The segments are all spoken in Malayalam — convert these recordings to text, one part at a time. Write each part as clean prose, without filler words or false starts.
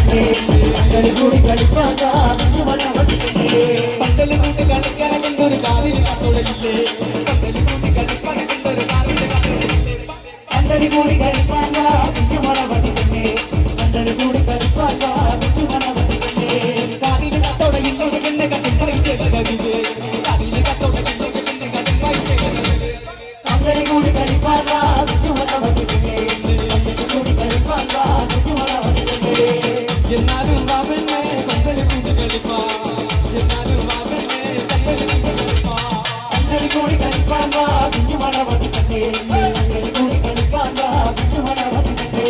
കൂടി കളിപ്പാങ്ക കുഞ്ഞുമണ വട്ടിക്കേ പന്തല് കൂട്ടി കളിക്കാൻ കണ്ടൊരു കാലിൽ കത്തോടയില്ലേ പന്തല് കൂട്ടി കളിക്കാൻ കണ്ടൊരു കാലിൽ കത്തോടയില്ലേ പന്തല് കൂടി കളിപ്പാങ്ക കുഞ്ഞുമണ വട്ടിക്കേ പന്തല് കൂടി കളിപ്പാങ്ക കുഞ്ഞുമണ വട്ടിക്കേ കാലിൽ കത്തോടയില്ലേ പിന്നെ കട്ടും പൈച്ചേലേ കാലിൽ കത്തോടയില്ലേ പിന്നെ കട്ടും പൈച്ചേലേ പന്തല് കൂടി കളിപ്പാങ്ക കുഞ്ഞുമണ വട്ടിക്കേ പന്തല് കൂടി കളിപ്പാങ്ക കുഞ്ഞുമണ വട്ടിക്കേ എന്നാലും വാവന്നെ പന്തല് കൂടി കളിപ്പാ എന്നാലും വാവന്നെ പന്തല് കൂടി കളിപ്പാ പന്തല് കൂടി കളിപ്പാങ്ക കുഞ്ഞുമണ വട്ടിക്കേ പന്തല് കൂടി കളിപ്പാങ്ക കുഞ്ഞുമണ വട്ടിക്കേ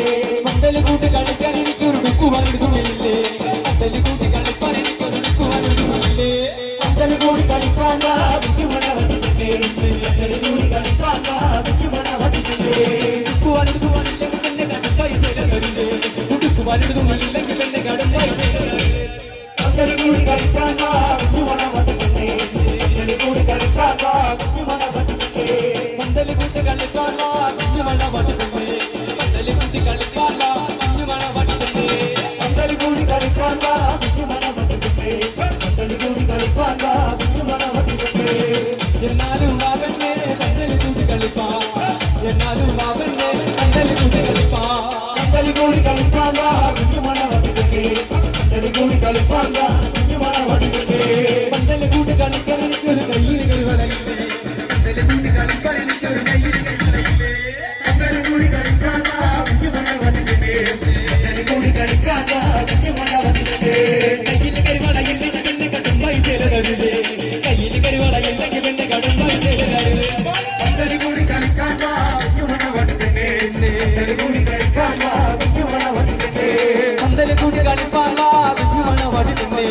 പന്തല് കൂടി കളിക്കാൻ എനിക്കൊരു ഡുക്കുവാനിടുന്നില്ലേ പന്തല് കൂടി കളിക്കാൻ എനിക്കൊരു ഡുക്കുവാനിടുന്നില്ലേ പന്തല് കൂടി കളിപ്പാങ്ക കുഞ്ഞുമണ വട്ടിക്കേ പന്തല് കൂടി കളിപ്പാങ്ക കുഞ്ഞുമണ വട്ടിക്കേ ഡുക്കുവാനിടുന്നില്ലെങ്കിൽ പിന്നെ കടുക്കായി ചെയ്തവരില്ലേ ഡുക്കുവാനിടുന്നില്ലെങ്കിൽ പിന്നെ കടുക്കായി ചെയ്തവരില്ലേ പന്തല് കൂടി കളിപ്പാങ്ക കുഞ്ഞുമണ വട്ടിക്കേ പന്തല് കൂടി കളിപ്പാങ്ക കുഞ്ഞുമണ വട്ടിക്കേ പന്തല് കൂടി കളിപ്പാങ്ക കുഞ്ഞുമണ വട്ടിക്കേ പന്തല് കൂടി കളിപ്പാങ്ക കുഞ്ഞുമണ വട്ടിക്കേ പന്തല് കൂടി കളിപ്പാങ്ക കുഞ്ഞുമണ വട്ടിക്കേ പന്തല് കൂടി കളിപ്പാങ്ക കുഞ്ഞുമണ വട്ടിക്കേ എന്നാലും വാവന്നെ പന്തല് കൂടി കളിപ്പാ എന്നാലും വാവന്നെ പന്തല് കൂടി കളിപ്പാ പന്തല് കൂടി കളിപ്പാങ്ക കുഞ്ഞുമണ വട്ടിക്കേ പന്തല് കൂടി കളിപ്പാങ്ക കുഞ്ഞുമണ വട്ടിക്കേ പന്തല് കൂടി കളിക്കാൻ എനിക്കൊരു കയ്യിൽ കരുവളയില്ലേ പന്തല് കൂടി കളിക്കാൻ എനിക്കൊരു കയ്യിൽ കരുവളയില്ലേ പന്തല് കൂടി കളിപ്പാങ്ക കുഞ്ഞുമണ വട്ടിക്കേ പന്തല് കൂടി കളിപ്പാങ്ക കുഞ്ഞുമണ വട്ടിക്കേ കയ്യിൽ കരുവളയില്ലെങ്കിൽ പിന്നെ കടും പൈസയിലേ കയ്യിൽ കരുവളയില്ലെങ്കിൽ പിന്നെ കടും പൈസയിലേ പന്തല് കൂടി കളിപ്പാങ്ക കുഞ്ഞുമണ വട്ടിക്കേ പന്തല് കൂടി കളിപ്പാങ്ക കുഞ്ഞുമണ വട്ടിക്കേ പന്തല് കൂടി കളിപ്പാങ്ക കുഞ്ഞുമണ വട്ടിക്കേ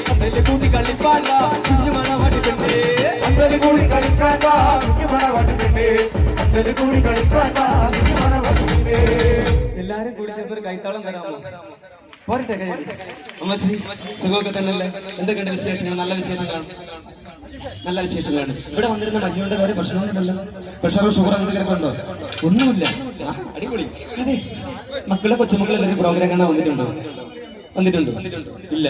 പന്തല് കൂടി കളിപ്പാങ്ക കുഞ്ഞുമണ വട്ടിക്കേ പന്തല് കൂടി കളിപ്പാങ്ക കുഞ്ഞുമണ വട്ടിക്കേ പന്തല് കൂടി കളിപ്പാങ്ക കുഞ്ഞുമണ വട്ടിക്കേ എല്ലാരും കൂടി ചേർന്ന് കൈത്താളം തരാമോ പോരട്ടെ കൈ അമ്മച്ചി സുഖമൊക്കെ തന്നെയല്ലേ എന്തൊക്കെയുണ്ട് വിശേഷങ്ങൾ നല്ല വിശേഷങ്ങളാണ് നല്ല വിശേഷങ്ങളാണ് ഇവിടെ വന്നിരുന്ന മഞ്ഞുണ്ട് വേറെ പ്രശ്നമൊന്നുമില്ലല്ലോ പ്രഷറോ ഷുഗർ എന്തെങ്കിലും ഉണ്ടോ ഒന്നുമില്ല അടിപൊളി അതെ മക്കളെ കൊച്ചുമക്കളെ പ്രോഗ്രാം കാണാൻ വന്നിട്ടുണ്ടോ ഇല്ല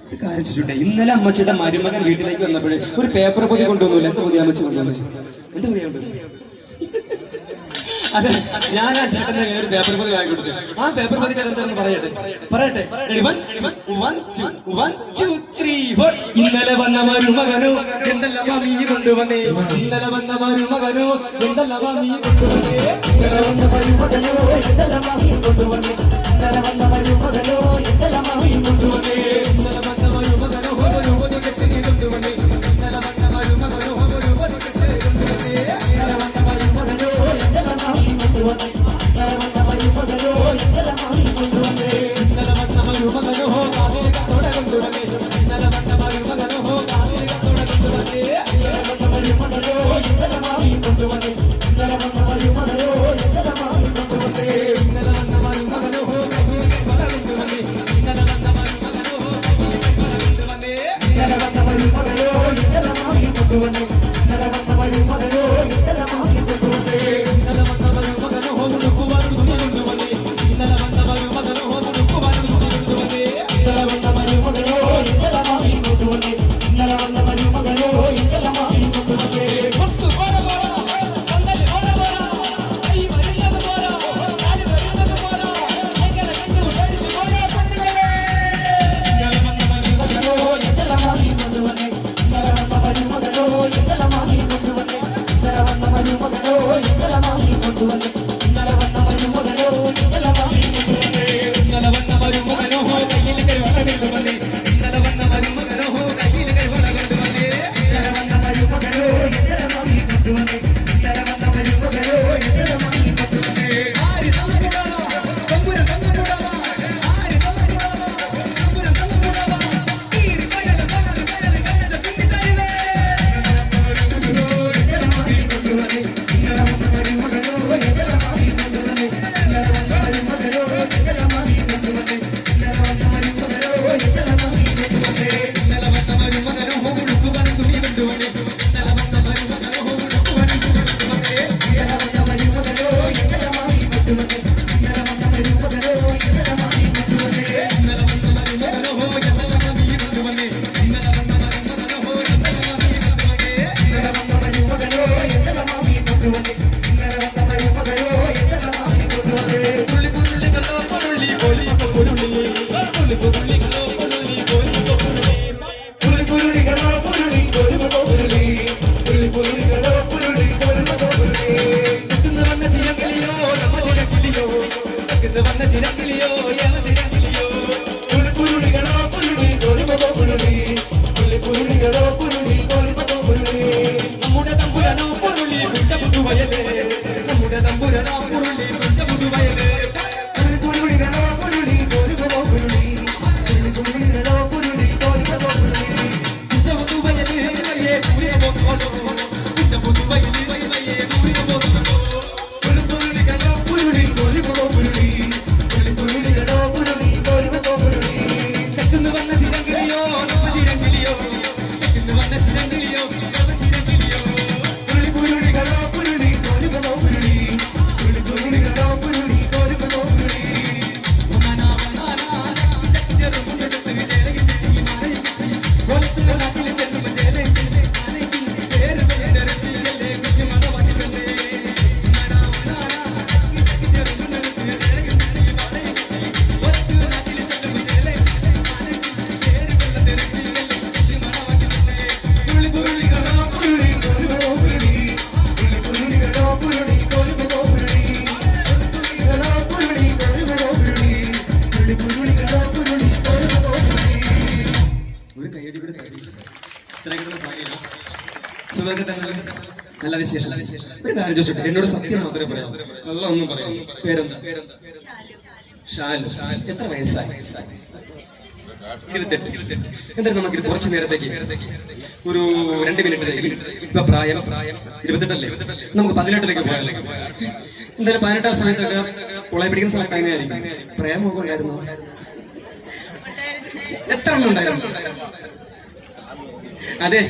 ഒരു കാര്യം ചോദിച്ചോട്ടെ ഇന്നലെ അമ്മച്ചിയുടെ മരുമകൻ വീട്ടിലേക്ക് വന്നപ്പോഴേ ഒരു പേപ്പർ പൊതി കൊണ്ടുവന്നില്ല എന്ത് പൊതി അമ്മച്ചി കൊണ്ടുവന്നു എന്ത് പൊതിയാ കൊണ്ടുവന്നു അതെ ഞാൻ ആ ചേട്ടന്റെ ഒരു പേപ്പർ പൊതി വാങ്ങി കൊടുത്തു ആ പേപ്പർ പൊതി എന്താണെന്ന് പറയട്ടെ ഇന്നലെ വന്ന മരുമകനോ എന്തെല്ലാം നീ കൊണ്ടുവന്നേ ഇന്നലെ വന്ന മരുമകനോ എന്തെല്ലാം നീ കൊണ്ടുവന്നേ ഇന്നലെ വന്ന മരുമകനോ എന്തെല്ലാം നീ കൊണ്ടുവന്നേ ഇന്നലെ വന്ന മരുമകനോ എന്തെല്ലാം നീ കൊണ്ടുവന്നേ ഇന്നലെ വന്ന മരുമകനോ ഒരു കെട്ടി കൊണ്ടുവന്നേ ഇന്നലെ വന്ന മരുമകനോ ഒരു കെട്ടി കൊണ്ടുവന്നേ ഇന്നലെ വന്ന മരുമകനോ എന്തെല്ലാം നീ കൊണ്ടുവന്നേ ഇന്നലെ വന്ന മരുമകനോ എന്തെല്ലാം നീ കൊണ്ടുവന്നേ ഇന്നലെ വന്ന മരുമകനോ കാതിൽ കത്തോട കൊണ്ടുവന്നേ ഇന്നലെ വന്ന മരുമകനോ കാതിൽ കത്തോട കൊണ്ടുവന്നേ ഇന്നലെ വന്ന മരുമകനോ എന്തെല്ലാം നീ കൊണ്ടുവന്നേ ഇന്നലെ വന്ന മരുമകനോ എന്തെല്ലാം നീ കൊണ്ടുവന്നേ ഇന്നലെ തെക്കുന്ന് വന്ന ചിരക്കിളിയോ ഏവ ചിരക്കിളിയോ പുരുളികളോ പുരുളി കോരുമകോ പുരുളി പുരുളികളോ പുരുളി കോരുമകോ പുരുളി നമ്മുടെ തമ്പുരനോ പുരുളി കുഞ്ച പുതുവയലേ നമ്മുടെ തമ്പുരനോ പുരുളി കുഞ്ച പുതുവയലേ പുരുളികളോ പുരുളി കോരുമകോ പുരുളി പുരുളികളോ പുരുളി കോരുമകോ പുരുളി കുഞ്ച പുതുവയലേ വയ്യേ പൂരിക പോകുമോ കുഞ്ച പുതുവയലേ വയ്യേ പൂരിക പോകുമോ പുരുളികളോ പുരുളി കോരുമകോ പുരുളി പുരുളികളോ പുരുളി കോരുമകോ പുരുളി തെക്കുന്ന് വന്ന ചിരങ്കിളിയോ ചിരങ്കിളിയോ തെക്കുന്ന് വന്ന ചിരങ്കിളിയോ ചിരങ്കിളിയോ പുരുളികളോ പുരുളി കോരുമകോ പുരുളി പുരുളികളോ പുരുളി കോരുമകോ പുരുളി നല്ല വിശേഷം ഒരു കാര്യം ചോദിച്ചോട്ടെ എന്നോട് സത്യം മാത്രമേ പറയാം കള്ള ഒന്നും പറയാം പേരെന്താ ഷാലു എത്ര വയസ്സായി 28 എന്തായാലും നമുക്ക് കുറച്ചു നേരത്തേക്ക് ഒരു 2 മിനിറ്റ് ഇപ്പൊ പ്രായം 28 അല്ലേ നമുക്ക് 18ലേക്ക് പോയാലേ എന്തായാലും 18 സമയത്തൊക്കെ കോളേജ് പഠിക്കുന്ന സമയത്ത് ടൈമേ ആയിരിക്കും പ്രേമമൊക്കെ ഉണ്ടായിരുന്നു എത്ര എണ്ണം ഉണ്ടായിരുന്നു അതെ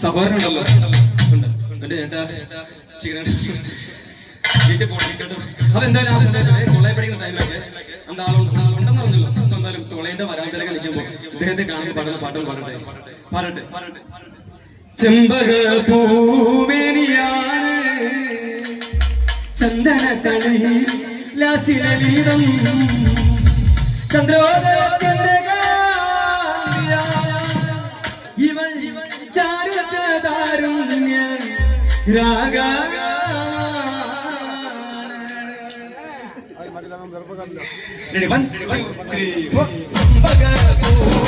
സഹോദരനുണ്ടല്ലോ എന്റെ ചേട്ടാ വീട്ടിൽ പോകണം കേട്ടോ അപ്പൊ എന്തായാലും ആ സമയത്ത് കോളേജ് പഠിക്കുന്ന ടൈമിലൊക്കെ എന്താ ആളുണ്ടെന്ന് പറഞ്ഞല്ലോ എന്തായാലും കോളേജിന്റെ വരാന്തരൊക്കെ നിൽക്കുമ്പോ ഇദ്ദേഹത്തെ കാണുന്ന പാടുന്ന പാട്ടുകൾ പാടട്ടെ ചെമ്പക പൂവേനിയാണ് ചന്ദന കളി ലാസിലീതം ചന്ദ്രോദയത്തിന്റെ ഇവൾ ചാരുതാരുണ്യ രാഗ Ready, 1, 2, 3, 1, 2, 3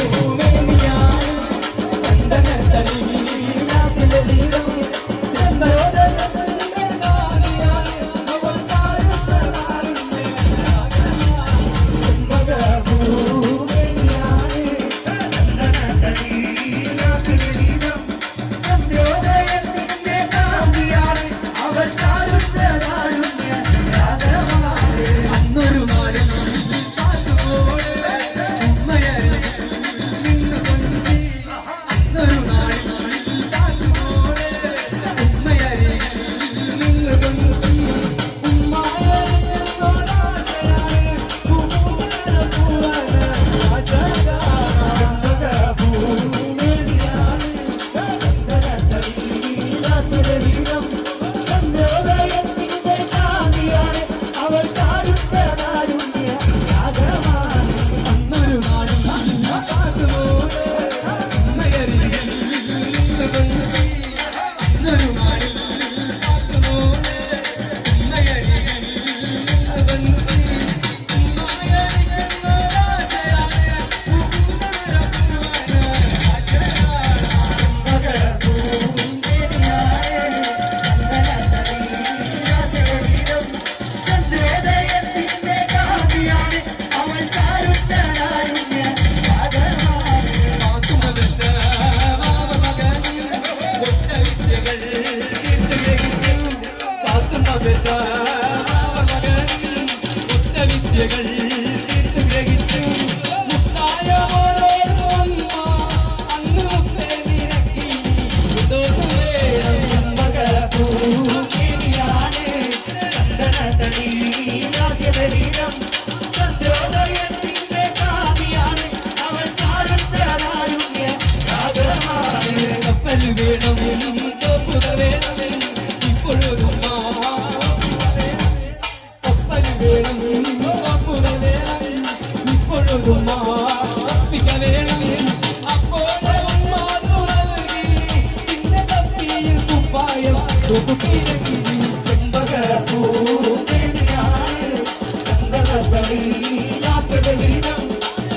തളി രാസവെളിനം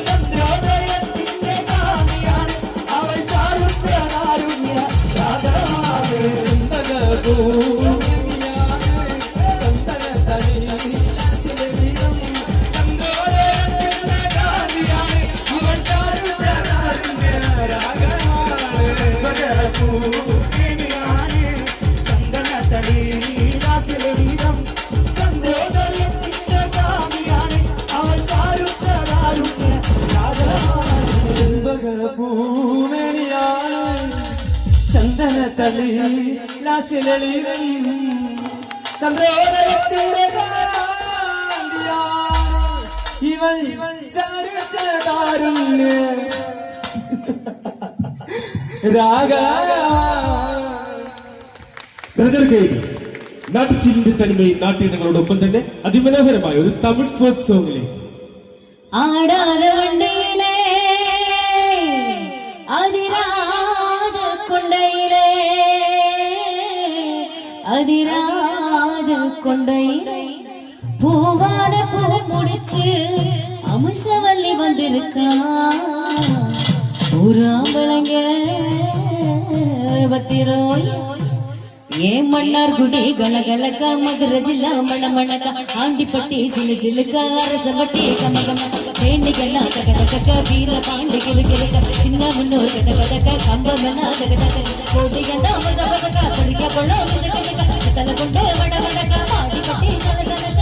ചന്ദ്രോദയത്തിന്റെ കാമിയാണ് അവൾ ചാരുത്രാരുണ്യ രാഗമാണ് ചന്ദനപൂ ചന്ദനത്തളി ലാസ്യലളിതം ചന്ദ്രോദയത്തിന്റെ ഇവൾ ചാരുണ്യ രാഗ നാട്ടുശീലിന്റെ തനിമയും നാട്ടിനങ്ങളോടൊപ്പം തന്നെ അതിമനോഹരമായ ഒരു തമിഴ് ഫോക്ക് സോങ്ങിലെ ആടാതെ വണ്ടിയിലെ അതിരാത കൊണ്ടയിലെ അതിരാത കൊണ്ടയിലെ பூவான பூ முடிச்சு அமுசவல்லி வந்திருக்கா ஒரு ஆம்பளைங்க பத்திரோய் ஏன் மன்னார் குடி கலகலக்க மதுரை ஜில்லா மணமணக்க ஆண்டிப்பட்டி சிலு சிலுக்க அரசம்பட்டி கமகம தேண்டிகெல்லாம் கக கக வீர பாண்டி கிழக்க சின்ன முன்னோர் கக கக கம்பமெல்லாம் கக கக கோதையெல்லாம் மசபசக பறிக்க கொள்ள மிசக மிசக தலை கொண்டு வட வடக்க ஆண்டிப்பட்டி சல சலக்க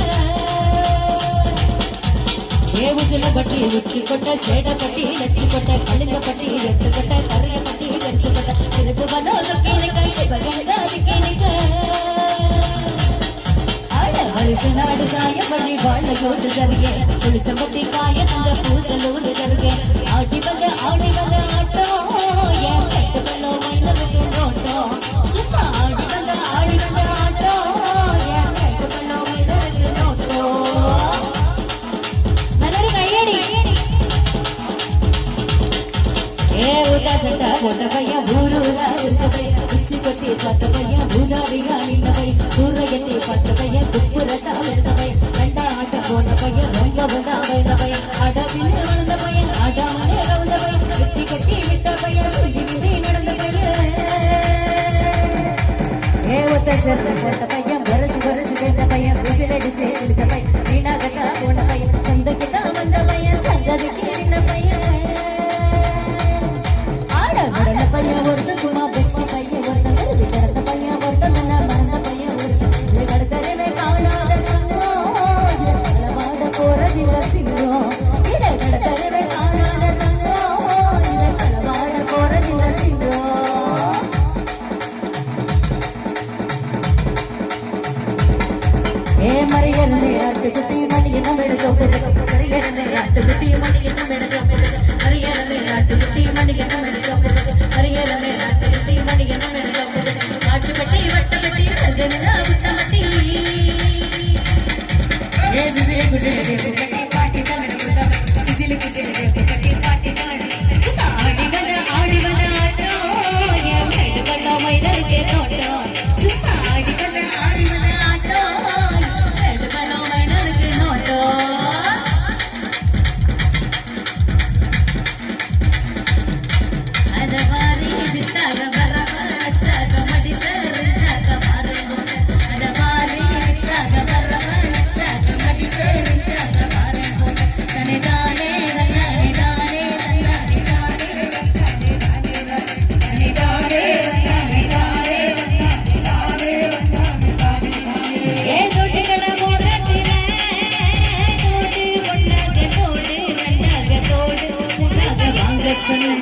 ஏவுசில பட்டி உச்சி கொட்ட சேட பட்டி நச்சு கொட்ட கலிங்க பட்டி எட்டு கொட்ட கரைய பட்டி கரிச்சு கொட்ட திருப்பு வனோ சக்கீனிக்க சிவகங்காதிக்கீனிக்க ஆட வருஷ நாடு சாய பள்ளி வாழையோடு சருகே புளிச்சம்பட்டி காய தந்த பூசலோடு சருகே ஆட்டி வந்த ஆட்டம் ஏன் கட்டு பண்ணோ மைனருக்கு நோட்டம் சும்மா ஆடி வந்த ஆட்டம் ஏன் கட்டு பண்ணோ மைனருக்கு நோட்டம் சட்ட போட்ட பையன் ஊருகா இருக்க பையன் உச்சி கொட்டி பார்த்த பையன் பூதாரிகா நின்ற பையன் தூரகத்தை பார்த்த பையன் துப்புரத்தா விழுந்த பையன் ரெண்டா ஆட்டம் போன பையன் ரொம்ப வந்தா வைந்த பையன் அடவில் வளர்ந்த பையன் ஆடாமலே கவுந்த பையன் குத்தி கட்டி விட்ட பையன் துள்ளி விதி நடந்த பையன் ஒத்த சேர்ந்த போட்ட பையன் வரசு கேட்ட பையன் விசிலடிச்சு விழிச்ச பையன் வீணாகத்தா போன பையன் சந்தைக்குத்தா வந்த பையன் சங்கதிக்கு நின்ன பையன் பையன் ஒருத்த சும்மா பெட்டி பையன் ஒருத்தன் கருதி கிடந்த பையன் ஒருத்தன் நல்லா மறந்த பையன் ஒருத்தன் கடத்தரவே காணாத தங்கம் வாட போறதில்ல சிங்கம் இதை கடத்தரவே காணாத தங்கம் இதை களவாட போறதில்ல சிங்கம் ஏ மறியறே ஆட்டுக்குட்டி மணி என்ன மேட சோப்பு மறியறே ஆட்டுக்குட்டி மணி என்ன மேட சோப்பு மறியறே ஆட்டுக்குட்டி மணி என்ன மேட சோப்பு மறியறே ஆட்டுக்குட்டி மணி என்ன மேட சோப்பு ஆட்டுப்பட்டி வட்டப்பட்டி அங்கனா முட்டமட்டி ஏ சிசிலி குட்டி குட்டி பாட்டி தமிழ் குட்டி சிசிலி குட்டி குட்டி பாட்டி தமிழ் ஆடி வந்த ஆட்டோ ஏன் மைடு பண்ண மைடருக்கு நோட்டம் சும்மா ஆடி வந்த ஆட்டோ மைடு பண்ண மைடருக்கு நோட்டம் அதவாரி வித்தாக வர வச்சாக மடி சரிஞ்சாக மாறும் அதவாரி வித்தாக வர வச்சாக மடி சரிஞ்சாக மாறும் தனே தானே தானே தானே தானே தானே தானே ஏ தொட்டுக்கட போறதிரே தோடு ஒண்ணாக தோடு ரெண்டாக தோடு மூணாக வாங்க சொன்ன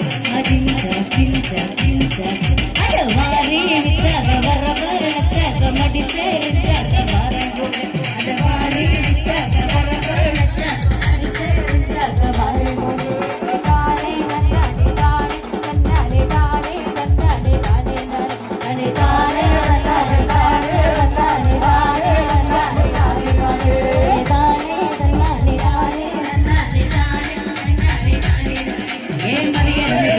அதவாரி வித்தாக வர வச்சாக மடி சரிஞ்சாக மாறும் அதவாரி வித்தாக வர வச்சாக மடி சரிஞ்சாக மாறும் தானே தானே தானே தானே தானே தானே தானே தானே தானே ஏ மரியாதை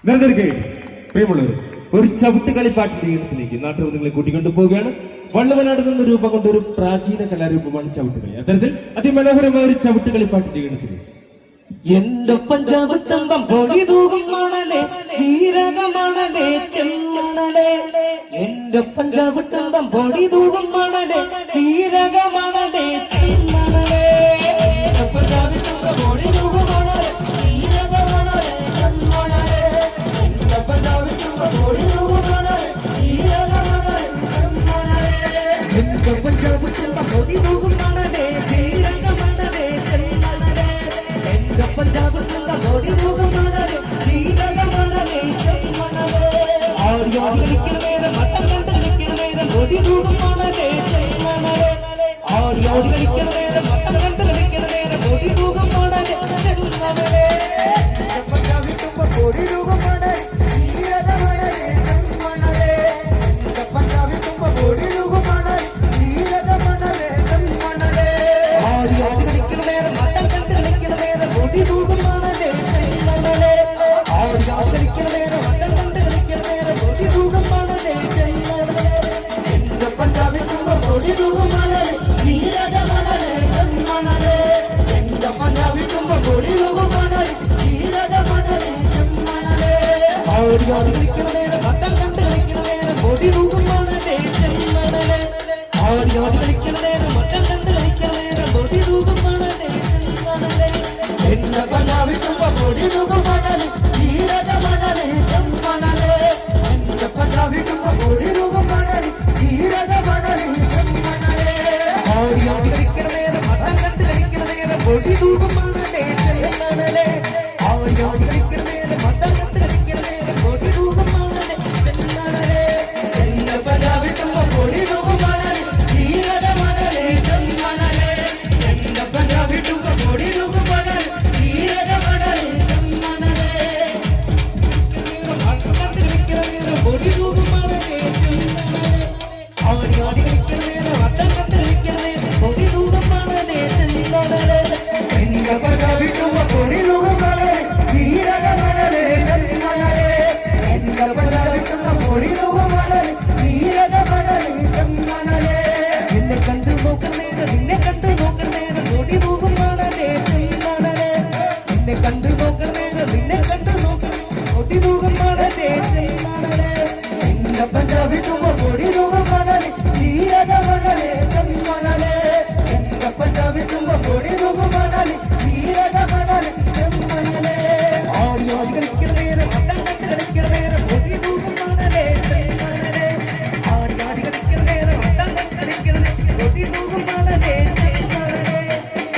നിരന്തരക്കേ പ്രിയമുള്ളവർ, ഒരു ചവിട്ടുകളിപ്പാട്ടിന്റെ ഈണത്തിലേക്ക് നാട്ടുകാർ നിങ്ങളെ കൂട്ടിക്കൊണ്ടു പോവുകയാണ്. വള്ളുവനാട് നിന്ന് രൂപം കൊണ്ട ഒരു പ്രാചീന കലാരൂപമാണ് ചവിട്ടുകളി. അത്തരത്തിൽ അതിമനോഹരമായ ഒരു ചവിട്ടുകളിപ്പാട്ടിന്റെ ഈണത്തിലേക്ക് എന്റെ പഞ്ചാബത്തമ്പം പൊടി തൂകും മണലേ ജീരകമണലേ ചെമ്മണലേ എന്റെ പഞ്ചാബത്തമ്പം പൊടി തൂകും മണലേ ജീരകമണലേ ചെമ്മണലേ എന്റെ പഞ്ചാബത്തമ്പം പൊടി തൂകും മണലേ ജീരകമണലേ ചെമ്മണലേ എന്റെ പഞ്ചാബത്തമ്പം പൊടി തൂകും മണലേ ജീരകമണലേ ചെമ്മണലേ എന്റെ പഞ്ചാബത്തമ്പം പൊടി തൂകും മണലേ ജീരകമണലേ ചെമ്മണലേ പഞ്ചാബത്തുള്ള ബോഡി തൂകമണലേ ജീരകമണലേ ചെമ്മണലേ ആടിയാടി കളിക്കുന്ന നേരം മട്ടം കണ്ട് കളിക്കുന്ന നേരം ബോഡി തൂകമണലേ ചെമ്മണലേ ആടിയാടി കളിക്കുന്ന നേരം മട്ടം കണ്ട് കളിക്കുന്ന നേരം ബോഡി തൂകമണലേ ചെമ്മണലേ പഞ്ചാബിട്ടുമ്പോ ബോഡി തൂകമണലേ ജീരകമണലേ ചെമ്മണലേ പഞ്ചാബിട്ടുമ്പോ ബോഡി തൂകമണലേ ജീരകമണലേ ചെമ്മണലേ ആടിയാടി കളിക്കുന്ന നേരം മട്ടം കണ്ട് കളിക്കുന്ന നേരം ബോഡി തൂകമണലേ ചെമ്മണലേ ആടിയാടി കളിക്കുന്ന നേരം മട്ടം കണ്ട് കളിക്കുന്ന നേരം ബോഡി തൂകമണലേ ചെമ്മണലേ എന്റെ പഞ്ചാബിട്ടുമ്പോ ബോഡി തൂകമണലേ ജീരകമണലേ ചെമ്മണലേ എന്റെ പഞ്ചാബിട്ടുമ്പോ ബോഡി തൂകമണലേ ജീരകമണലേ ചെമ്മണലേ ആടിയാടി കളിക്കുന്ന നേരം മട്ടം കണ്ട് കളിക്കുന്ന നേരം ബോഡി തൂകമണലേ ചെമ്മണലേ ആടിയാടി കളിക്കുന്ന നേരം മട്ടം കണ്ട് കളിക്കുന്ന നേരം ബോഡി തൂകമണലേ ചെമ്മണലേ എന്റെ പഞ്ചാബിട്ടുമ്പോ ബോഡി തൂകമണലേ ജീരകമണലേ ചെമ്മണലേ എന്റെ പഞ്ചാബിട്ടുമ്പോ ബോഡി തൂകമണലേ ജീരകമണലേ ചെമ്മണലേ ആടിയാടി കളിക്കുന്ന നേരം മട്ടം കണ്ട് കളിക്കുന്ന നേരം ബോഡി തൂകമണലേ ചെമ്മണലേ ആടിയാടി കളിക്കുന്ന നേരം മട്ടം കണ്ട് കളിക്കുന്ന നേരം ബോഡി തൂകമണലേ ചെമ്മണലേ എന്റെ പഞ്ചാബിട്ടുമ്പോ ബോഡി തൂകമണലേ ജീരകമണലേ ചെമ്മണലേ എന്റെ പഞ്ചാബിട്ടുമ്പോ ബോഡി തൂകമണലേ ജീരകമണലേ ചെമ്മണലേ ബോഡി തൂകമണലേ ചെമ്മണലേ ആടിയാടി കളിക്കുന്ന നേരം മട്ടം കണ്ട് കളിക്കുന്ന നേരം ബോഡി തൂകമണലേ ചെമ്മണലേ എന്റെ പഞ്ചാബിട്ടുമ്പോ ബോഡി തൂകമണലേ ജീരകമണലേ ചെമ്മണലേ എന്റെ പഞ്ചാബിട്ടുമ്പോ ബോഡി തൂകമണലേ ജീരകമണലേ ചെമ്മണലേ എന്നെ കണ്ടു നോക്കുന്നേരം നിന്നെ കണ്ടു നോക്കുന്നേരം ബോഡി തൂകമണലേ ചെമ്മണലേ എന്നെ കണ്ടു നോക്കുന്നേരം നിന്നെ കണ്ടു നോക്കുന്നേരം ബോഡി തൂകമണലേ ചെമ്മണലേ എന്റെ പഞ്ചാബിട്ടുമ്പോ ബോഡി തൂകമണലേ ജീരകമണലേ ചെമ്മണലേ എന്റെ പഞ്ചാബിട്ടുമ്പോ ബോഡി തൂകമണലേ ജീരകമണലേ ചെമ്മണലേ ആടിയാടി കളിക്കുന്ന നേരം മട്ടം കണ്ട് കളിക്കുന്ന നേരം ബോഡി തൂകമണലേ ചെമ്മണലേ ആടിയാടി കളിക്കുന്ന നേരം മട്ടം കണ്ട് കളിക്കുന്ന നേരം ബോഡി തൂകമണലേ ചെമ്മണലേ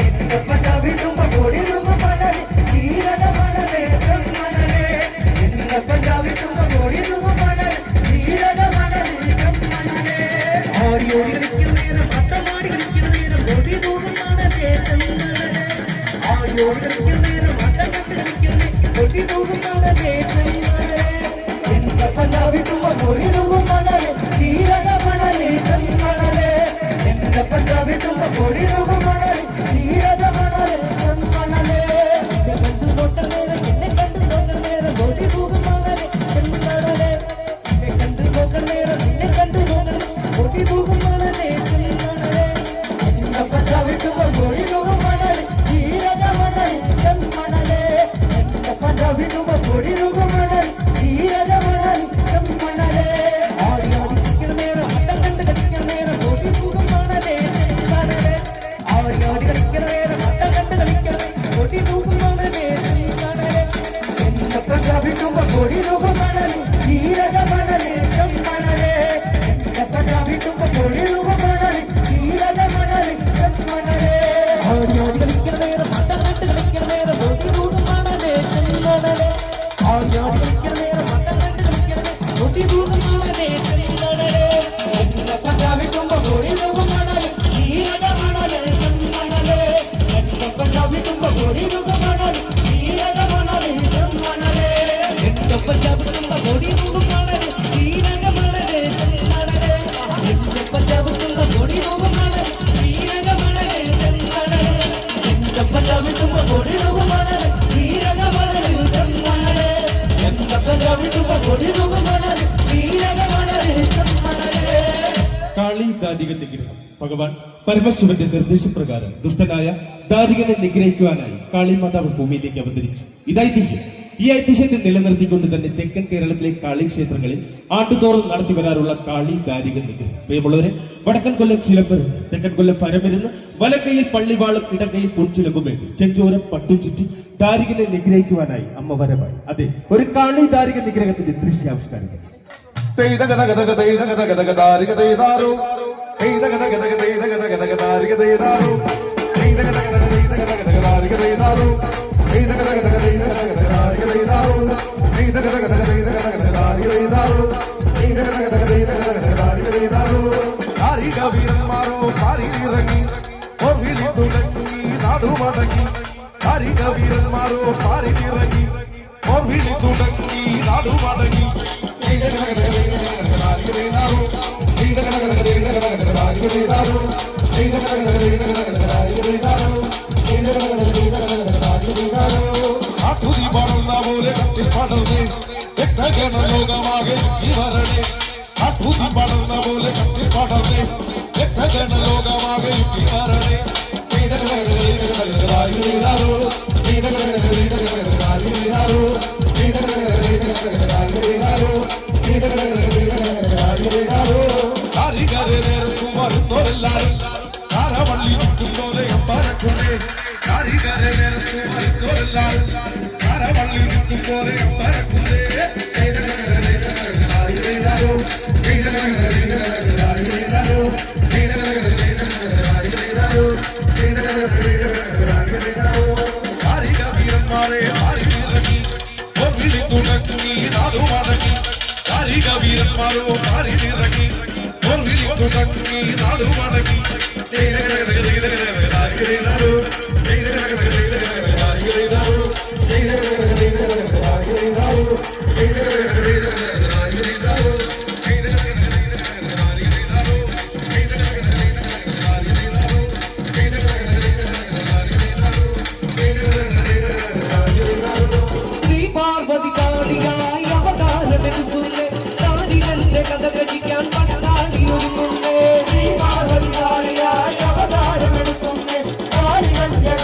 എന്റെ പഞ്ചാബിട്ടുമ്പോ ബോഡി തൂകമണലേ ജീരകമണലേ ചെമ്മണലേ എന്റെ പഞ്ചാബിട്ടുമ്പോ ബോഡി തൂകമണലേ ജീരകമണലേ ചെമ്മണലേ ആടിയോടി കളിക്കുന്ന നേരം മട്ടമാടി കളിക്കുന്ന നേരം ബോഡി തൂകമണലേ ചെമ്മണലേ ആടിയോടി കളിക്കുന്ന നേരം മട്ടം കണ്ട് കളിക്കുന്ന നേരം ബോഡി തൂകമണലേ ചെമ്മണലേ എന്റെ പഞ്ചാബിട്ടുമ്പോ ബോഡി തൂകമണലേ ജീരകമണലേ ചെമ്മണലേ എന്റെ പഞ്ചാബിട്ടുമ്പോ ബോഡി തൂകമണലേ ജീരകമണലേ ചെമ്മണലേ എന്നെ കണ്ടു നോക്കുന്ന നേരം എന്നെ കണ്ടു നോക്കുന്ന നേരം ബോഡി തൂകമണലേ ചെമ്മണലേ എന്നെ കണ്ടു നോക്കുന്ന നേരം നിന്നെ കണ്ടു നോക്കുന്ന ബോഡി തൂകമണലേ ചെമ്മണലേ എന്റെ പഞ്ചാബിട്ടുമ്പോ ബോഡി തൂകമണലേ ജീരകമണലേ ചെമ്മണലേ എന്റെ പഞ്ചാബിട്ടുമ്പോ ബോഡി തൂകമണലേ ജീരകമണലേ ചെമ്മണലേ ആടിയാടി കളിക്കുന്ന നേരം മട്ടം കണ്ട് കളിക്കുന്ന നേരം ബോഡി തൂകമണലേ ചെമ്മണലേ ആടിയാടി നിഗ്രഹം. ഭഗവാൻ പരമശിവന്റെ നിർദ്ദേശപ്രകാരം ദുഷ്ടനായ ദാരികനെ നിഗ്രഹിക്കുവാനായി കാളിമാതാവ് ഭൂമിയിലേക്ക് അവതരിച്ചു. ഇത് ഐതിഹ്യം. ഈ ഐതിഹ്യത്തെ നിലനിർത്തിക്കൊണ്ട് തന്നെ തെക്കൻ കേരളത്തിലെ കാളി ക്ഷേത്രങ്ങളിൽ ആണ്ടുതോറും നടത്തി വരാറുള്ള കാളി ദാരിക നിഗ്രഹം. പ്രിയമുള്ളവരെ, വടക്കൻ കൊല്ലം ചിലമ്പരും തെക്കൻ കൊല്ലം പരമിരുന്ന് വലക്കൈയിൽ പള്ളിവാളും ഇടക്കൈയിൽ പൊൻചിലമ്പുമേറ്റ് ചെഞ്ചോരം പട്ടും ചുറ്റി ദാരികനെ നിഗ്രഹിക്കുവാനായി അമ്മ വരവായി. അതെ, ഒരു കാളി ദാരിക നിഗ്രഹത്തിന്റെ ദൃശ്യാവിഷ്കാരം. വീരന്മാരോ പാരിലിറങ്ങി വിളി തുടങ്ങി നാടുമടങ്ങി. വീരന്മാരോ പാരിലിറങ്ങി വിളി തുടങ്ങി നാടുമടങ്ങി. ആട്ടുതി പടർന്ന പോലെ കത്തിൽ പടർന്ന് രക്തഗണ ലോകമാകെ വരണേ. ആട്ടുതി പടർന്ന പോലെ കത്തിൽ പടർന്ന് രക്തഗണ ലോകമാകെ വരണേ. കാരികരെ നേർക്കും വരുന്നോരെല്ലാരും കാരവള്ളി ചുറ്റുന്നോരെ പറക്കുന്നേ. കാരികരെ നേർക്കും വരുന്നോരെല്ലാരും കാരവള്ളി ചുറ്റുന്നോരെ പറക്കുന്നേ. കാരിക വീരന്മാരെ പാരിലിറങ്ങി വിളി തുടങ്ങി നാടുമടങ്ങി. കാരിക വീരന്മാരോ പാരിലിറങ്ങി വിളി തുടങ്ങി നാടുമടങ്ങി. ശ്രീ പാർവതി കാളിയായി അവതാരമെടുക്കുന്നേ. കാളികളുടെ കഥ കഴിക്കാൻ പടനാളി ഒരുങ്ങുന്നേ. ശ്രീ പാർവതി കാളിയായി അവതാരമെടുക്കുന്നേ. കാളികളുടെ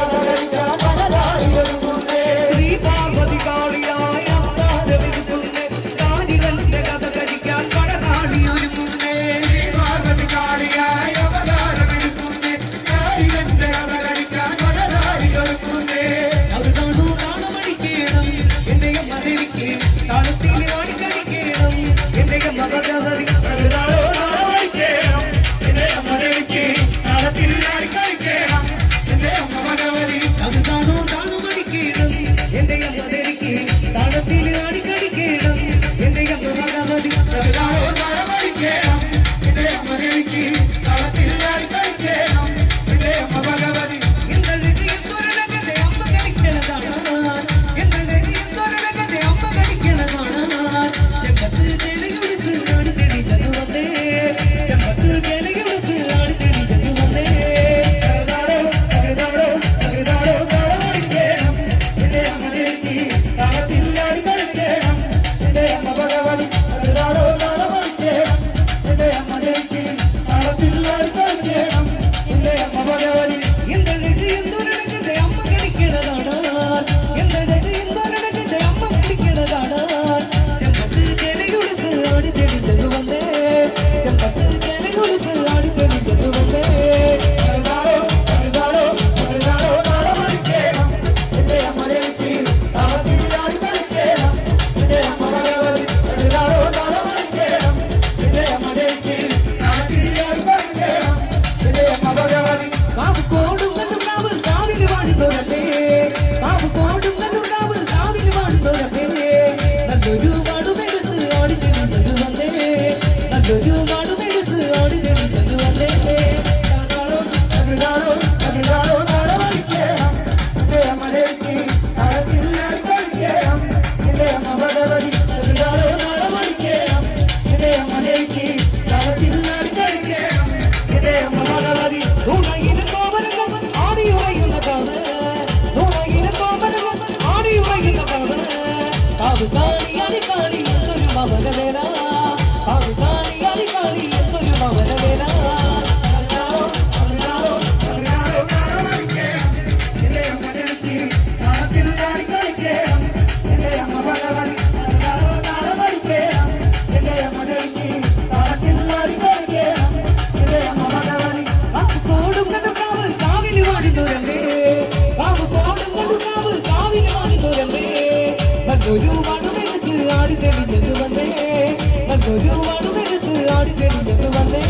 നല്ലൊരു വടുവെടുത്ത് ആടി തെളിഞ്ഞത് വന്നേ നല്ലൊരു വടുവെടുത്ത് ആടി തെളിഞ്ഞത് വന്നേ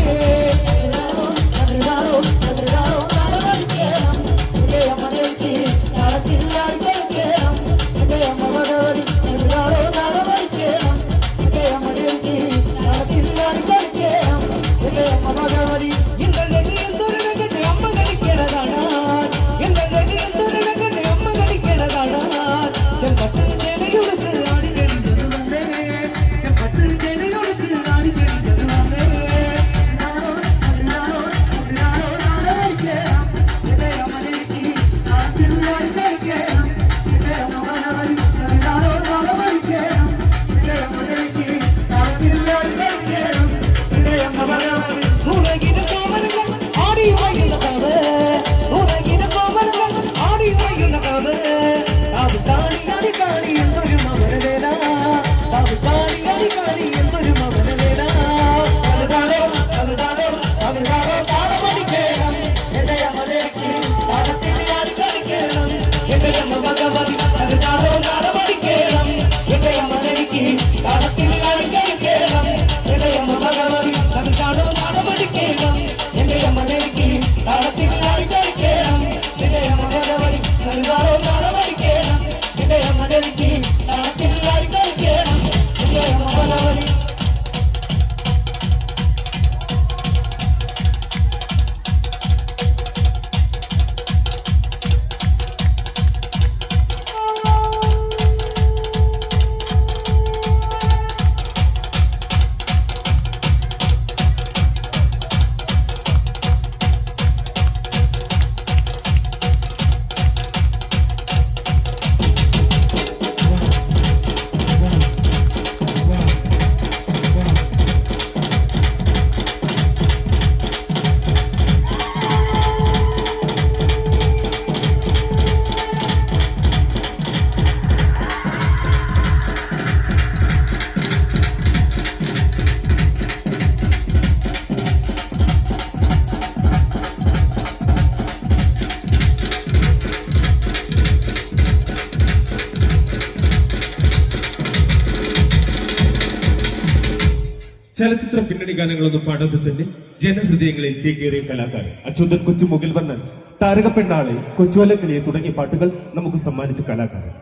ചലച്ചിത്ര പിന്നണി ഗാനങ്ങളൊന്നും പാടാതെ തന്നെ ജനഹൃദയങ്ങളിൽ ചേക്കേറിയ കലാകാരൻ അച്യുതൻ കൊച്ചു മുകിൽ വർണ്ണൻ താരക പെണ്ണാളെ കൊച്ചുവലക്കിളിയെ തുടങ്ങിയ പാട്ടുകൾ നമുക്ക് സമ്മാനിച്ച കലാകാരൻ.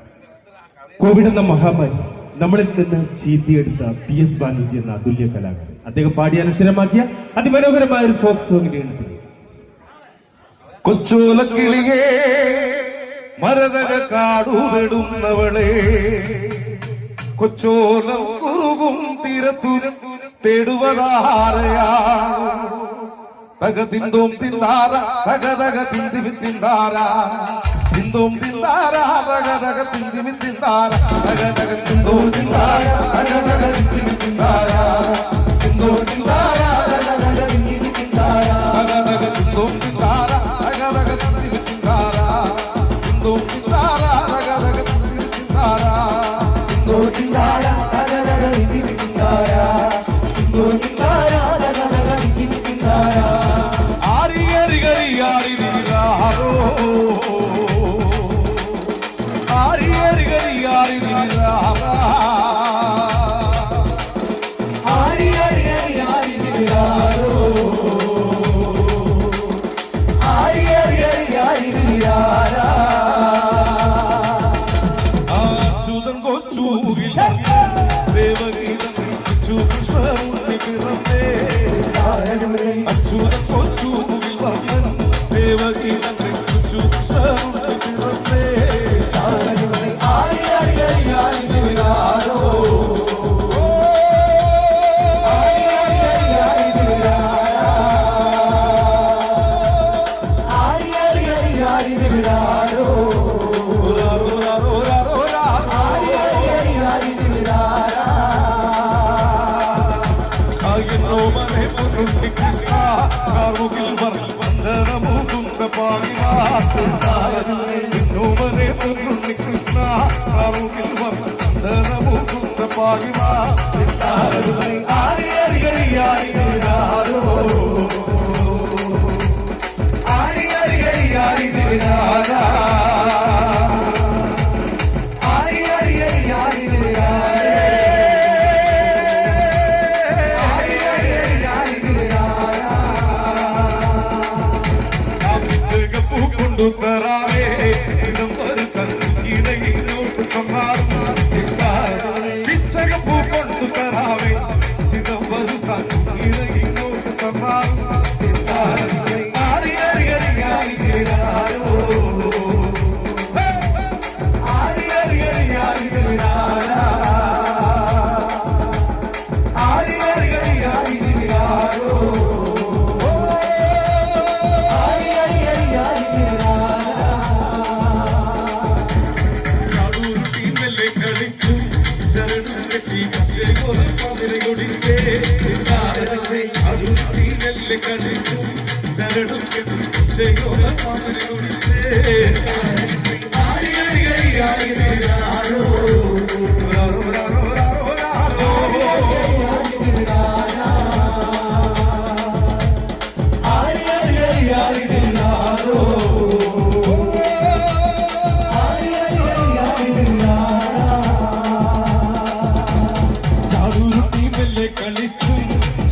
കോവിഡ് എന്ന മഹാമാരി നമ്മളിൽ നിന്ന് ചീത്തിയെടുത്ത PS ബാനർജി എന്ന അതുല്യ കലാകാരൻ. അദ്ദേഹം പാടി അനശ്വരമാക്കിയ അതിമനോഹരമായ ഒരു ഫോക്ക് സോങ്ങിന്റെ എഴുത്തിൽ കൊച്ചോലക്കിളിയേ മരതക കാടുതെടുന്നവളെ കൊച്ചോലം കുറുകും തീരത്തുര തേടുവതാരയാ തക തിന്തോം തിന്താര തക തക തിന്തിമി തിന്താര തിന്തോം തിന്താര തക തക തിന്തിമി തിന്താര തക തക തിന്തോം തിന്താര തക തക തിന്തിമി തിന്താര തിന്തോം തിന്താര തക തക തിന്തിമി തിന്താര തക തക തിന്തോം തിന്താര തക തക തിന്തിമി തിന്താര തിന്തോം തിന്താര തക തക തിന്തിമി തിന്താര തിന്തോം തിന്താര തക തക തിന്തിമി തിന്താര ആരി ഗരി ഗരി ആരി ദിരാരോ ആരി ഗരി ഗരി ആരി ദിരാരാ ആരി ഗരി ഗരി ആരി ദിരാരോ ആരി ഗരി ഗരി ആരി ദിരാരാ അച്യുതൻ കൊച്ചുമുകിൽ ദേവഗീതം അച്യുതൻ കൊച്ചുമുകിൽ വർണ്ണൻ ദേവഗീതം പിറന്നേ ആരി ആരി ആരി ആരി ദിരാരോ ആരി ആരി ആരി ദിരാരാ ആരി ആരി ആരി ദിരാരോ ആരി ആരി ആരി ദിരാരാ മനെ പൊന്നുണ്ണി കൃഷ്ണ കാർമുകിൽ വന്ദനമുകുന്ദ പാകിമാനെ പൊന്നുണ്ണി കൃഷ്ണ കാർമുകിൽ വന്ദനമുകുന്ദ പാകിമാ ആരി ആരി ആരി ആരി ദിരാരോ ആരി ആരി ആരി ആരി ദിരാരാ ആരി ആരി ആരി ആരി കൊണ്ടു തരാവേ ഇങ്ങോട്ട് പിച്ചകപ്പൂ കൊണ്ടു തരാവേ ചിദംബരം ഇങ്ങോട്ട്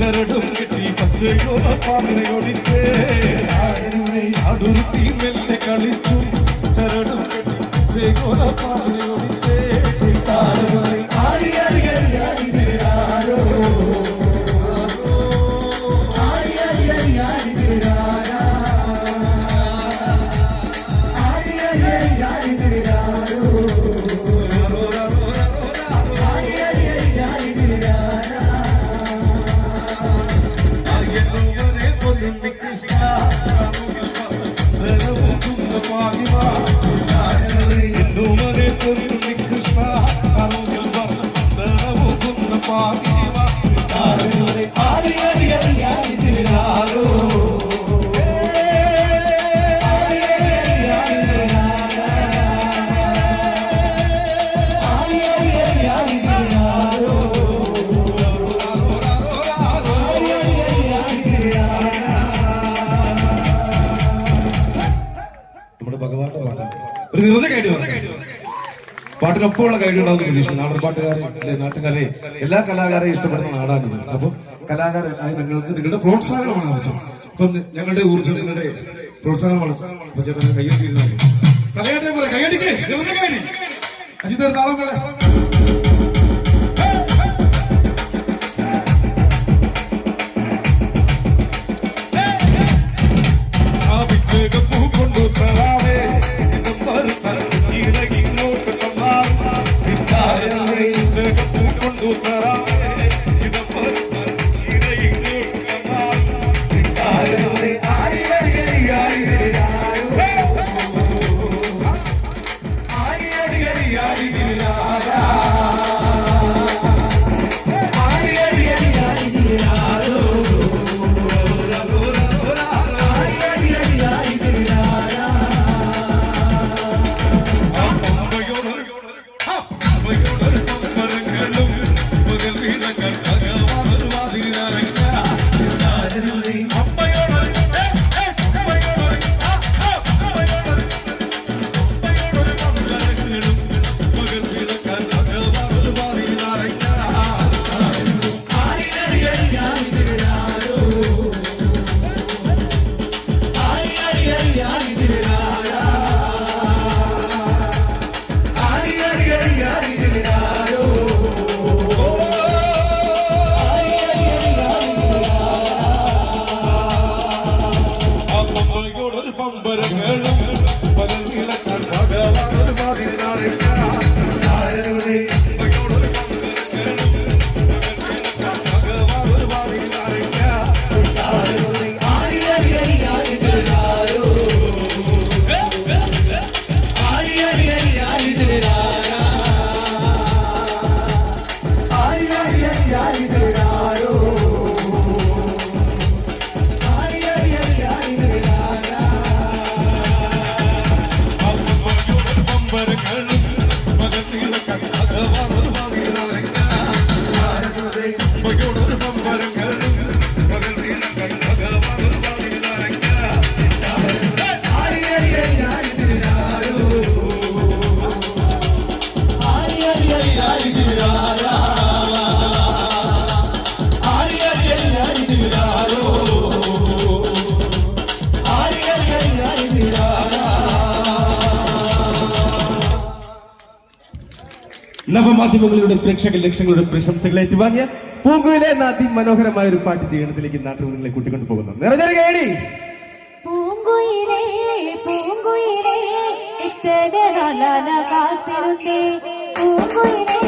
ചരടും കെട്ടി പച്ചയോല പാതിരയൊടിത്തേ അടുത്തി മെല്ലെ കളിച്ചു ചരടും കെട്ടി പച്ചയോല പാതിരയൊടിത്തേ പാട്ടിനൊപ്പമുള്ള കൈഡി ഉണ്ടാവുന്ന പ്രതീക്ഷ നാടൻ പാട്ടുകാരെ നാട്ടുകാരെ എല്ലാ കലാകാരെയും ഇഷ്ടപ്പെടുന്ന നാടാണിത്. അപ്പൊ കലാകാരായ നിങ്ങൾക്ക് നിങ്ങളുടെ പ്രോത്സാഹനമാണ് ആവശ്യം. അപ്പം ഞങ്ങളുടെ ഊർജ്ജം നിങ്ങളുടെ പ്രോത്സാഹനമാണ്. അപ്പൊ ചേട്ടൻ കൈയടിയിരുന്നാലും കലയാട്ടെ പറയാം. കൈയടിക്കേ കൈയടി അജിത് ഒരു താളം കളെ കൊണ്ടു തരാവേ കൊണ്ടു തരാവേ നവമാധ്യമങ്ങളുടെ പ്രേക്ഷക ലക്ഷങ്ങളുടെ പ്രശംസകൾ ഏറ്റുവാങ്ങിയ പൂങ്കുയിലെ എന്ന അതിമനോഹരമായ ഒരു പാട്ടിന്റെ ഈണത്തിലേക്ക് നാട്ടിൽ നിങ്ങളെ കൂട്ടിക്കൊണ്ടു പോകുന്നു. നിറഞ്ഞേടി പൂങ്കുയിലേ പൂങ്കുയിലേ ഇത്തര നാളാന കാത്തിരുന്നേ പൂങ്കുയിലേ